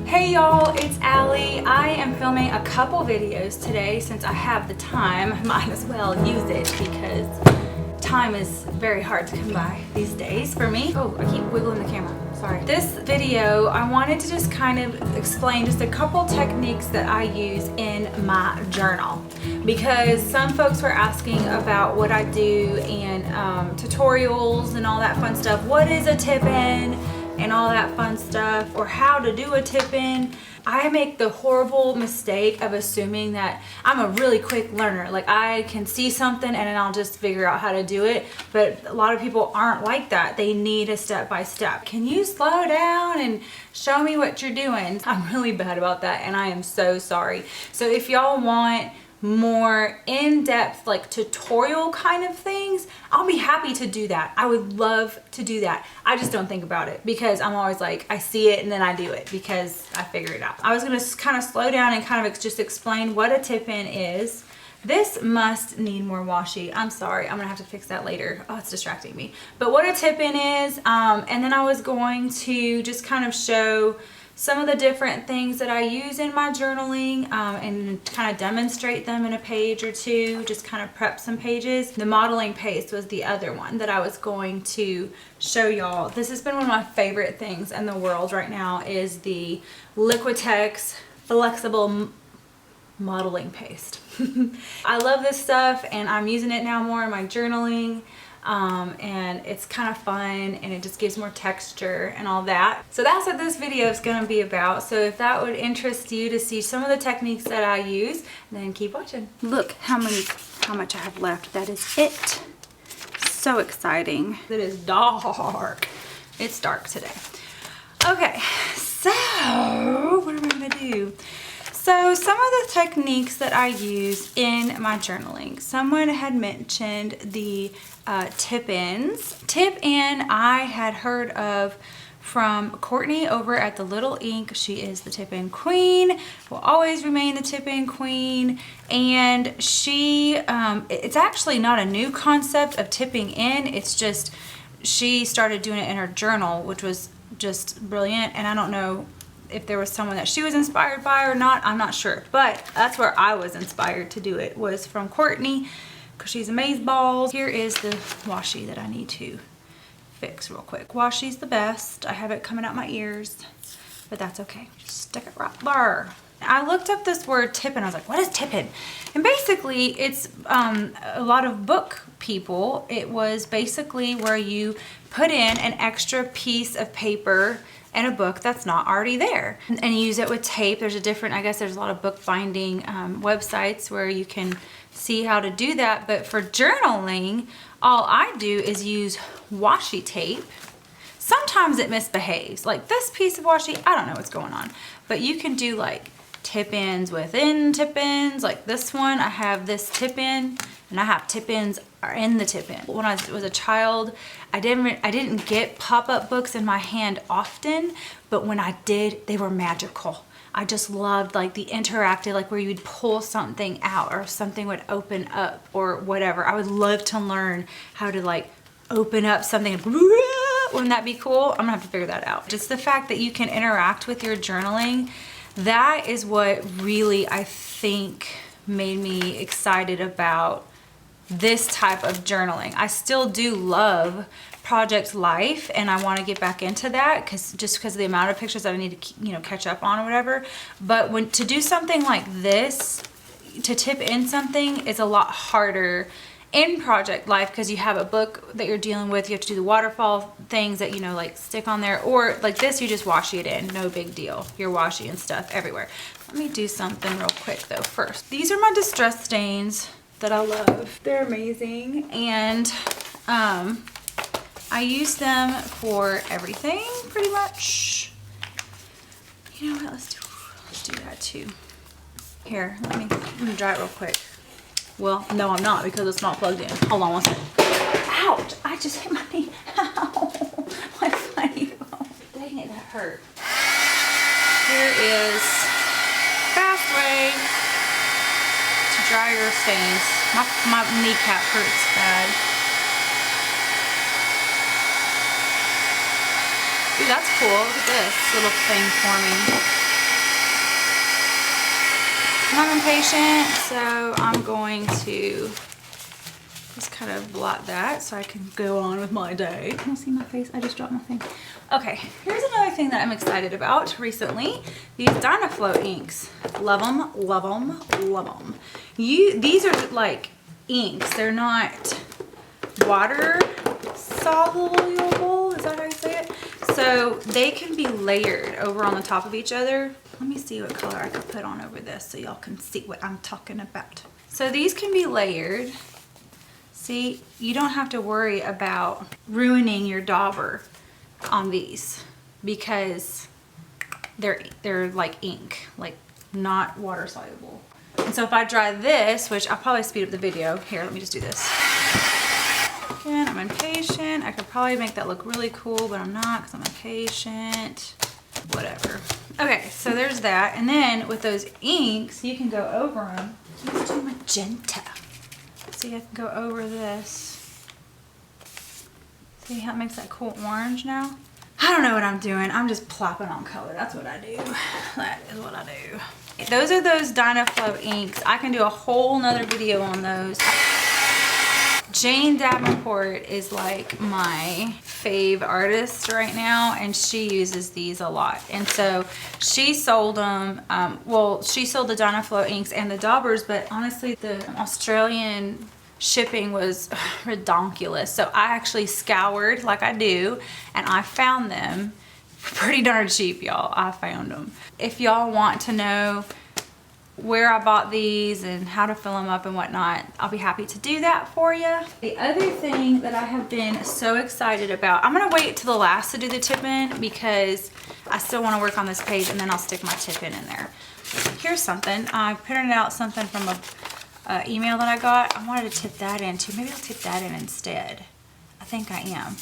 Hey y'all, it's Allie. I am filming a couple videos today since I have the time. Might as well use it because time is very hard to come by these days for me. Oh, I keep wiggling the camera. Sorry. This video, I wanted to just kind of explain just a couple techniques that I use in my journal because some folks were asking about what I do and tutorials and all that fun stuff. What is a tip-in? And all that fun stuff, or how to do a tip-in. I make the horrible mistake of assuming that I'm a really quick learner. Like I can see something and then I'll just figure out how to do it. But a lot of people aren't like that. They need a step-by-step. Can you slow down and show me what you're doing? I'm really bad about that and I am so sorry. So if y'all want more in-depth like tutorial kind of things, I'll be happy to do that. I would love to do that. I just don't think about it because I'm always like, I see it and then I do it because I figure it out. I was gonna kind of slow down and kind of just explain what a tip-in is. This must need more washi. I'm sorry, I'm gonna have to fix that later. Oh, it's distracting me. But what a tip-in is, and then I was going to just kind of show some of the different things that I use in my journaling and kind of demonstrate them in a page or two, just kind of prep some pages. The modeling paste was the other one that I was going to show y'all. This has been one of my favorite things in the world right now is the Liquitex flexible modeling paste. I love this stuff and I'm using it now more in my journaling. And it's kind of fun and it just gives more texture and all that. So that's what this video is going to be about. So if that would interest you to see some of the techniques that I use, then keep watching. Look how much I have left. That is it. So exciting. It is dark. It's dark today. Okay, so what am I going to do? So some of the techniques that I use in my journaling, someone had mentioned the tip-ins. Tip-in I had heard of from Courtney over at the Little Ink. She is the tip-in queen, will always remain the tip-in queen. And she, it's actually not a new concept of tipping in, it's just she started doing it in her journal, which was just brilliant. And I don't know if there was someone that she was inspired by or not, I'm not sure. But that's where I was inspired to do it, was from Courtney, because she's amazeballs. Here is the washi that I need to fix real quick. Washi's the best. I have it coming out my ears, but that's okay. Just stick it right there. I looked up this word tip-in. I was like, what is tip-in? And basically it's a lot of book people. It was basically where you put in an extra piece of paper and a book that's not already there and use it with tape. There's a different, I guess there's a lot of book binding websites where you can see how to do that. But for journaling, all I do is use washi tape. Sometimes it misbehaves. Like this piece of washi, I don't know what's going on, but you can do like tip-ins within tip-ins. Like this one, I have this tip-in and I have tip-ins are in the tip-in. When I was a child, I didn't get pop-up books in my hand often, but when I did, they were magical. I just loved like the interactive, like where you'd pull something out or something would open up or whatever. I would love to learn how to like open up something. Wouldn't that be cool? I'm gonna have to figure that out. Just the fact that you can interact with your journaling, that is what really I think made me excited about this type of journaling. I still do love Project Life and I want to get back into that because of the amount of pictures that I need to catch up on or whatever. But when to do something like this, to tip in something is a lot harder in Project Life because you have a book that you're dealing with. You have to do the waterfall things that like stick on there, or like this you just washi it in, no big deal. You're washi and stuff everywhere. Let me do something real quick though first. These are my distress stains that I love. They're amazing and I use them for everything pretty much. You know what, let's do that too. Here, let me dry it real quick. Well, no, I'm not because it's not plugged in. Hold on one second. Ouch! I just hit my knee. Ow! My funny bone. Dang it, that hurt. Here is fast way to dry your stains. My kneecap hurts bad. Ooh, that's cool. Look at this little thing forming. I'm impatient, so I'm going to just kind of blot that so I can go on with my day. Can you see my face? I just dropped my thing. Okay, here's another thing that I'm excited about recently. These Doflow inks. Love them, love them, love them. These are like inks. They're not water soluble. Is that how you say it? So they can be layered over on the top of each other. Let me see what color I could put on over this so y'all can see what I'm talking about. So these can be layered. See, you don't have to worry about ruining your dauber on these because they're like ink, like not water soluble. And so if I dry this, which I'll probably speed up the video. Here, let me just do this. Again, I'm impatient. I could probably make that look really cool, but I'm not because I'm impatient. Whatever. Okay, so there's that. And then with those inks, you can go over them. Let's do magenta. See, I can go over this. See how it makes that cool orange now? I don't know what I'm doing. I'm just plopping on color. That's what I do. That is what I do. Those are those Doflow inks. I can do a whole nother video on those. Jane Davenport is like my fave artist right now, and she uses these a lot. And so she sold them, well, she sold the Doflow inks and the daubers, but honestly the Australian shipping was redonkulous. So I actually scoured like I do, and I found them pretty darn cheap, y'all. I found them. If y'all want to know where I bought these and how to fill them up and whatnot, I'll be happy to do that for you. The other thing that I have been so excited about, I'm gonna wait till the last to do the tip in because I still wanna work on this page, and then I'll stick my tip in there. Here's something. I printed out something from a email that I got. I wanted to tip that in too. Maybe I'll tip that in instead. I think I am.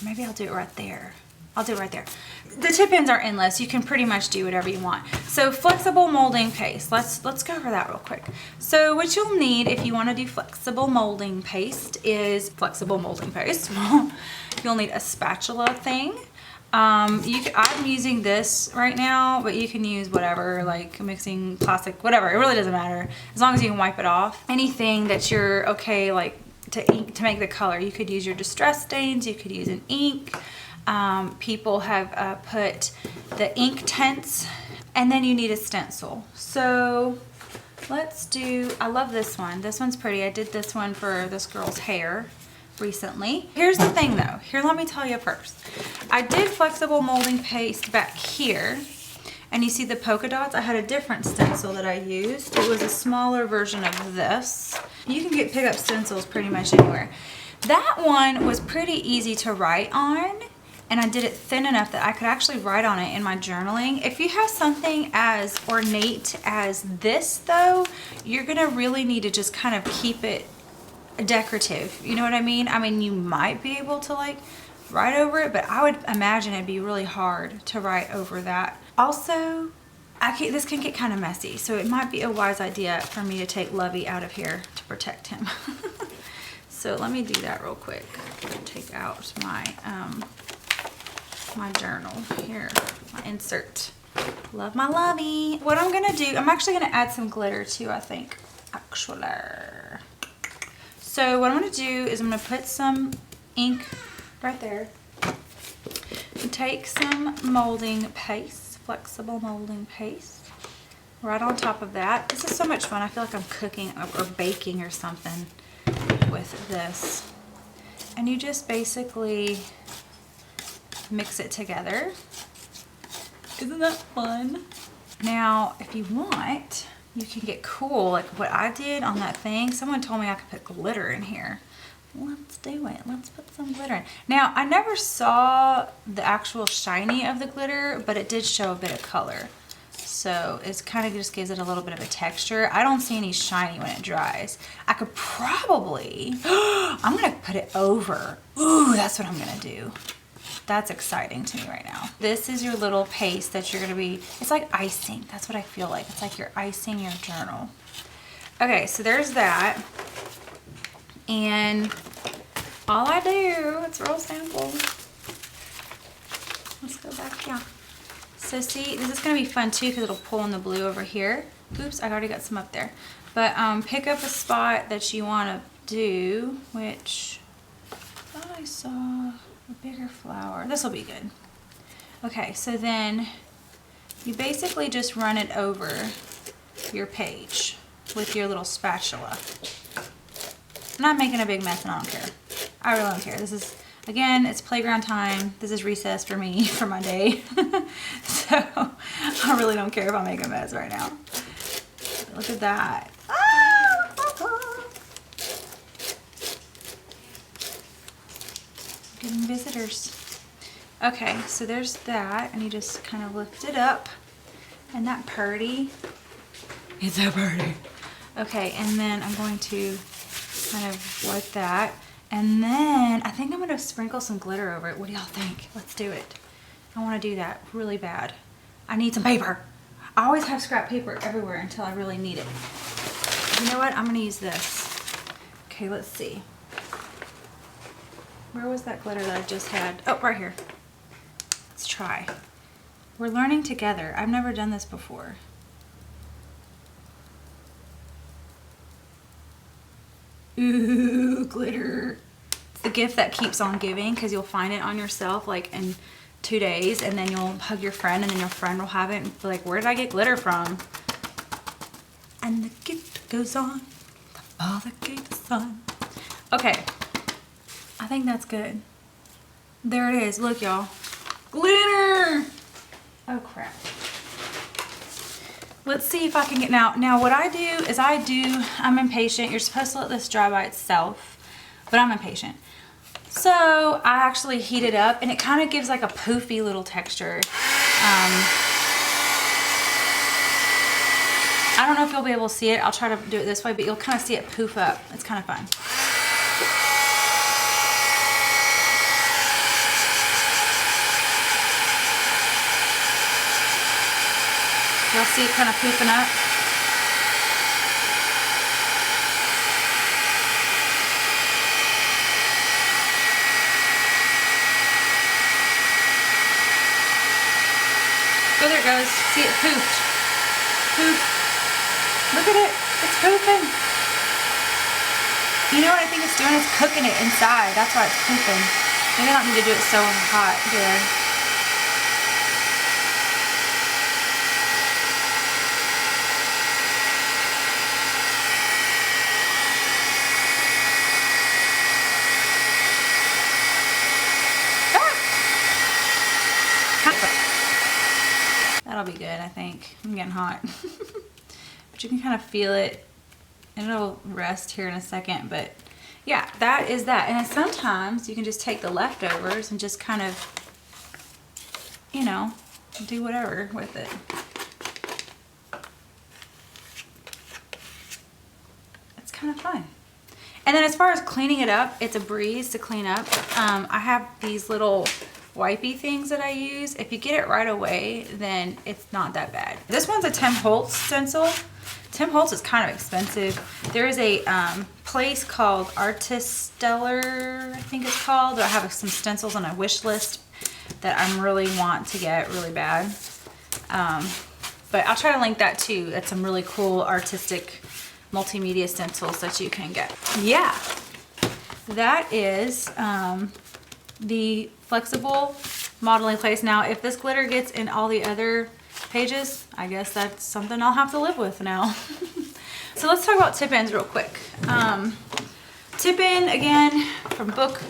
Maybe I'll do it right there. I'll do it right there. The tip ins are endless. You can pretty much do whatever you want. So flexible molding paste. Let's go over that real quick. So what you'll need if you want to do flexible molding paste is flexible molding paste. You'll need a spatula thing. I'm using this right now, but you can use whatever, like mixing plastic, whatever. It really doesn't matter as long as you can wipe it off. Anything that you're okay, like to make the color. You could use your distress stains. You could use an ink. People have put the ink tints, and then you need a stencil. So let's do, I love this one. This one's pretty. I did this one for this girl's hair recently. Here's the thing though. Here, let me tell you first. I did flexible molding paste back here, and you see the polka dots. I had a different stencil that I used. It was a smaller version of this. You can pick up stencils pretty much anywhere. That one was pretty easy to write on, and I did it thin enough that I could actually write on it in my journaling. If you have something as ornate as this though, you're gonna really need to just kind of keep it decorative. You know what I mean? I mean, you might be able to like write over it, but I would imagine it'd be really hard to write over that. Also, this can get kind of messy, so it might be a wise idea for me to take Lovey out of here to protect him. So let me do that real quick. Take out my my journal here, my insert. Love my Lovey. What I'm gonna do, I'm actually gonna add some glitter too, I think. Actually. So what I'm gonna do is I'm gonna put some ink right there. And take some molding paste, flexible molding paste, right on top of that. This is so much fun. I feel like I'm cooking or baking or something with this. And you just basically mix it together. Isn't that fun? Now, if you want, you can get cool, like what I did on that thing. Someone told me I could put glitter in here. Let's do it. Let's put some glitter in. Now, I never saw the actual shiny of the glitter, but it did show a bit of color. So it's kind of just gives it a little bit of a texture. I don't see any shiny when it dries. I could probably, I'm gonna put it over. Ooh, that's what I'm gonna do. That's exciting to me right now. This is your little paste that you're gonna be, it's like icing. That's what I feel like. It's like you're icing your journal. Okay, so there's that. And all I do, it's real simple. Let's go back, yeah. So see, this is gonna be fun too because it'll pull in the blue over here. Oops, I already got some up there. But pick up a spot that you want to do, which I thought I saw a bigger flower. This will be good. Okay, so then you basically just run it over your page with your little spatula. I'm not making a big mess and I don't care. I really don't care. This is, again, it's playground time. This is recess for me for my day. So I really don't care if I make a mess right now. Look at that. Getting visitors. Okay, so there's that, and you just kind of lift it up. And that pretty? It's so pretty. Okay, and then I'm going to kind of like that. And then I think I'm going to sprinkle some glitter over it. What do y'all think? Let's do it. I want to do that really bad. I need some paper. I always have scrap paper everywhere until I really need it. You know what? I'm going to use this. Okay, let's see. Where was that glitter that I just had? Oh, right here. Let's try. We're learning together. I've never done this before. Ooh, glitter. It's the gift that keeps on giving, because you'll find it on yourself like in 2 days, and then you'll hug your friend, and then your friend will have it and be like, where did I get glitter from? And the gift goes on. The father gave the son. Okay. I think that's good. There it is. Look, y'all. Glitter! Oh, crap. Let's see if I can get... Now, what I do is I'm impatient. You're supposed to let this dry by itself, but I'm impatient. So, I actually heat it up, and it kind of gives like a poofy little texture. I don't know if you'll be able to see it. I'll try to do it this way, but you'll kind of see it poof up. It's kind of fun. You'll see it kind of poofing up. Oh, there it goes. See it poofed. Poof. Look at it. It's poofing. You know what I think it's doing? It's cooking it inside. That's why it's poofing. Maybe I don't need to do it so hot here. That'll be good, I think. I'm getting hot. But you can kind of feel it, and it'll rest here in a second. But yeah, that is that. And then sometimes you can just take the leftovers and just kind of, you know, do whatever with it. It's kind of fun. And then as far as cleaning it up, it's a breeze to clean up. I have these little wipey things that I use. If you get it right away, then it's not that bad. This one's a Tim Holtz stencil. Tim Holtz is kind of expensive. There is a place called Artistceller, I think it's called. I have some stencils on a wish list that I really want to get really bad. But I'll try to link that too. That's some really cool artistic multimedia stencils that you can get. Yeah, that is the flexible modeling place. Now, if this glitter gets in all the other pages, I guess that's something I'll have to live with now. So let's talk about tip-ins real quick. Tip-in, again, from book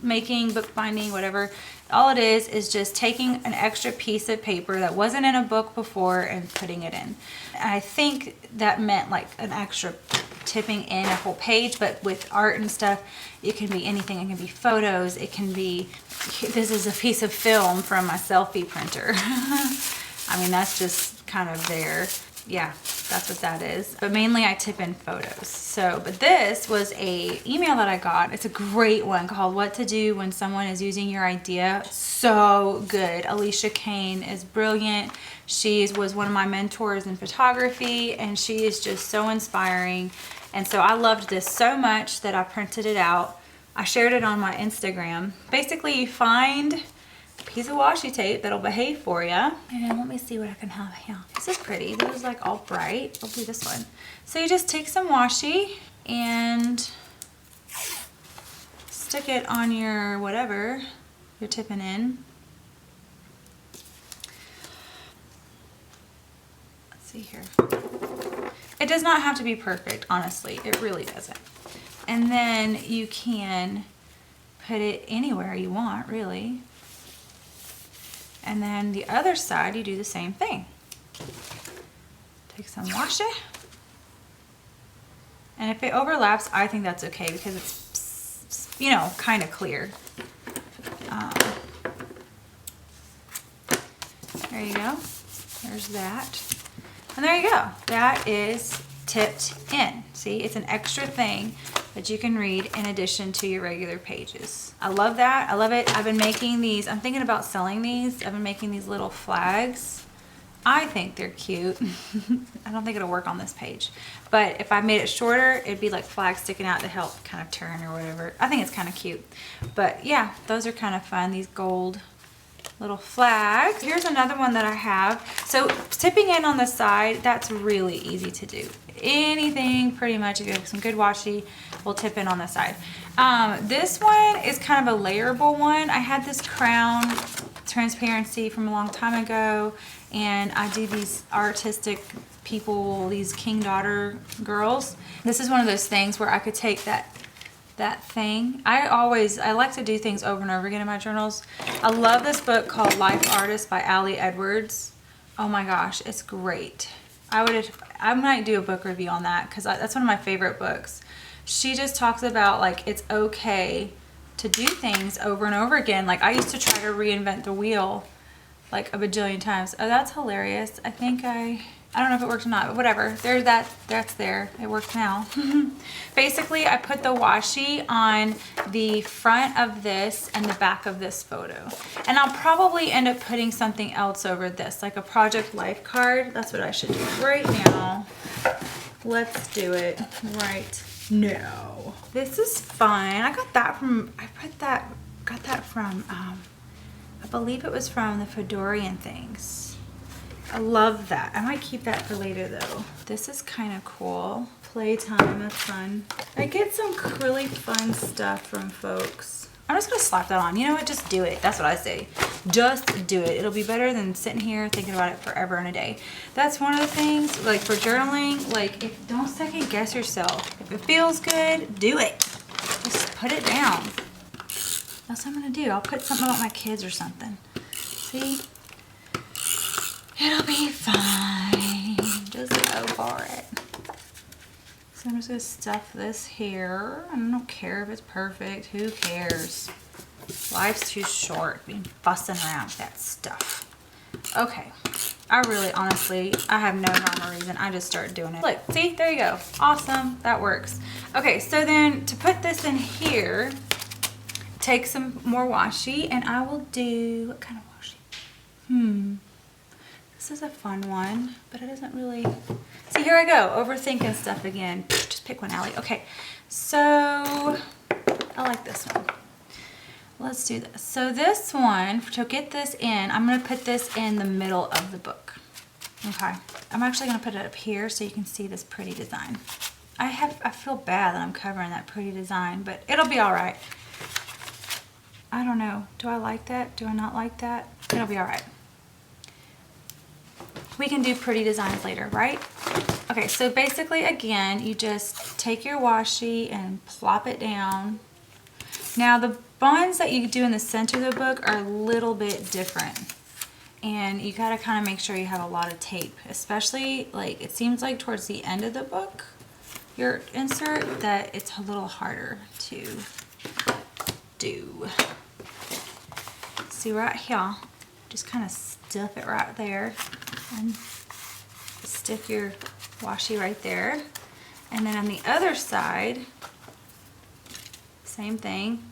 making, book binding, whatever. All it is just taking an extra piece of paper that wasn't in a book before and putting it in. And I think that meant like an extra tipping in a whole page, but with art and stuff, it can be anything. It can be photos. It can be, this is a piece of film from my selfie printer. I mean, that's just kind of there. Yeah, that's what that is. But mainly I tip in photos. So, but this was a email that I got. It's a great one called What to Do When Someone is Using Your Idea. So good. Alicia Caine is brilliant. She was one of my mentors in photography, and she is just so inspiring. And so I loved this so much that I printed it out. I shared it on my Instagram. Basically, you find piece of washi tape that'll behave for you. And let me see what I can have here. This is pretty. This is like all bright. I'll do this one. So you just take some washi and stick it on your whatever you're tipping in. Let's see here. It does not have to be perfect, honestly. It really doesn't. And then you can put it anywhere you want, really. And then the other side, you do the same thing. Take some washi. And if it overlaps, I think that's okay because it's, you know, kind of clear. There you go. There's that. And there you go. That is tipped in. See, it's an extra thing that you can read in addition to your regular pages. I love that. I love it. I've been making these. I'm thinking about selling these. I've been making these little flags. I think they're cute. I don't think it'll work on this page. But if I made it shorter, it'd be like flags sticking out to help kind of turn or whatever. I think it's kind of cute. But yeah, those are kind of fun. These gold little flags. Here's another one that I have. So tipping in on the side, that's really easy to do. Anything pretty much, if you have some good washi, will tip in on the side. This one is kind of a layerable one. I had this crown transparency from a long time ago, and I do these artistic people, these king daughter girls. This is one of those things where I could take that thing. I like to do things over and over again in my journals. I love this book called Life Artist by Ali Edwards. Oh my gosh, it's great. I might do a book review on that because that's one of my favorite books. She just talks about like it's okay to do things over and over again. Like I used to try to reinvent the wheel like a bajillion times. Oh, that's hilarious. I think I don't know if it worked or not, but whatever. That's there. It worked now. Basically, I put the washi on the front of this and the back of this photo. And I'll probably end up putting something else over this, like a project life card. That's what I should do right now. Let's do it right now. This is fun. I got that from, got that from, I believe it was from the Fedorian things. I love that. I might keep that for later though. This is kind of cool. Playtime, that's fun. I get some really fun stuff from folks. I'm just gonna slap that on. You know what? Just do it. That's what I say. Just do it. It'll be better than sitting here thinking about it forever and a day. That's one of the things, like for journaling, like don't second guess yourself. If it feels good, do it. Just put it down. That's what I'm gonna do. I'll put something about my kids or something. See? It'll be fine. Just go for it. So I'm just gonna stuff this here. I don't care if it's perfect. Who cares? Life's too short being fussing around with that stuff. Okay. I really, honestly, I have no rhyme or reason. I just started doing it. Look, see? There you go. Awesome. That works. Okay, so then to put this in here, take some more washi, and I will do, what kind of washi? This is a fun one, but it doesn't really, see, here I go, overthinking stuff again. Just pick one, Allie. Okay, so I like this one. Let's do this. So this one, to get this in, I'm gonna put this in the middle of the book. Okay, I'm actually gonna put it up here so you can see this pretty design. I feel bad that I'm covering that pretty design, but it'll be all right. I don't know, do I like that? Do I not like that? It'll be all right. We can do pretty designs later, right? Okay, so basically, again, you just take your washi and plop it down. Now, the ones that you do in the center of the book are a little bit different. And you gotta kind of make sure you have a lot of tape, especially, like, it seems like towards the end of the book, your insert, that it's a little harder to do. See right here, just kind of stuff it right there. And stick your washi right there. And then on the other side, same thing.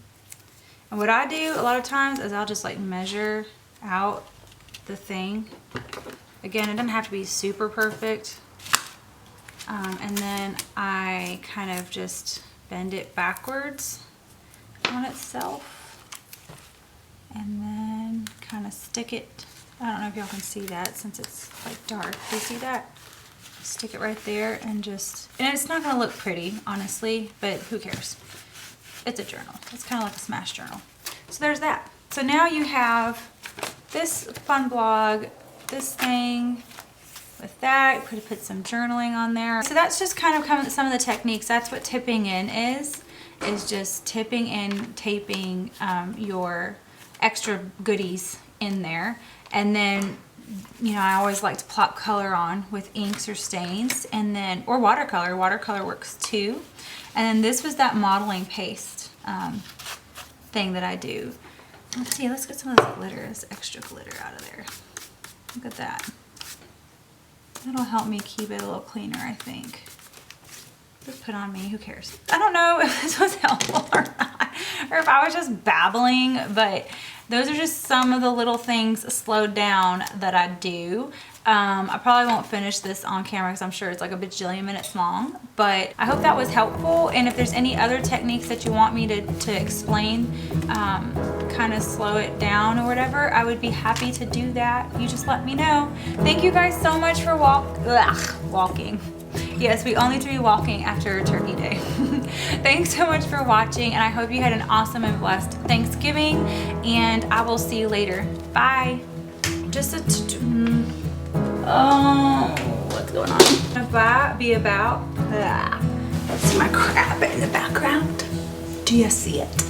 And what I do a lot of times is I'll just like measure out the thing. Again, it doesn't have to be super perfect. And then I kind of just bend it backwards on itself. And then kind of stick it. I don't know if y'all can see that since it's like dark. Do you see that? Stick it right there and just, and it's not gonna look pretty, honestly, but who cares? It's a journal. It's kind of like a smash journal. So there's that. So now you have this fun blog, this thing with that. Could put some journaling on there. So that's just kind of some of the techniques. That's what tipping in is just tipping in, taping your extra goodies in there. And then, you know, I always like to plop color on with inks or stains, and then, or watercolor. Watercolor works too. And then this was that modeling paste thing that I do. Let's see, let's get some of this glitter, this extra glitter out of there. Look at that. That'll help me keep it a little cleaner, I think. Just put on me, who cares? I don't know if this was helpful or not, or if I was just babbling, but those are just some of the little things slowed down that I do. I probably won't finish this on camera because I'm sure it's like a bajillion minutes long, but I hope that was helpful. And if there's any other techniques that you want me to explain, kind of slow it down or whatever, I would be happy to do that. You just let me know. Thank you guys so much for walking. Yes, we only to be walking after Turkey Day. Thanks so much for watching, and I hope you had an awesome and blessed Thanksgiving, and I will see you later. Bye. Just what's going on? Be about, that's my crab in the background. Do you see it?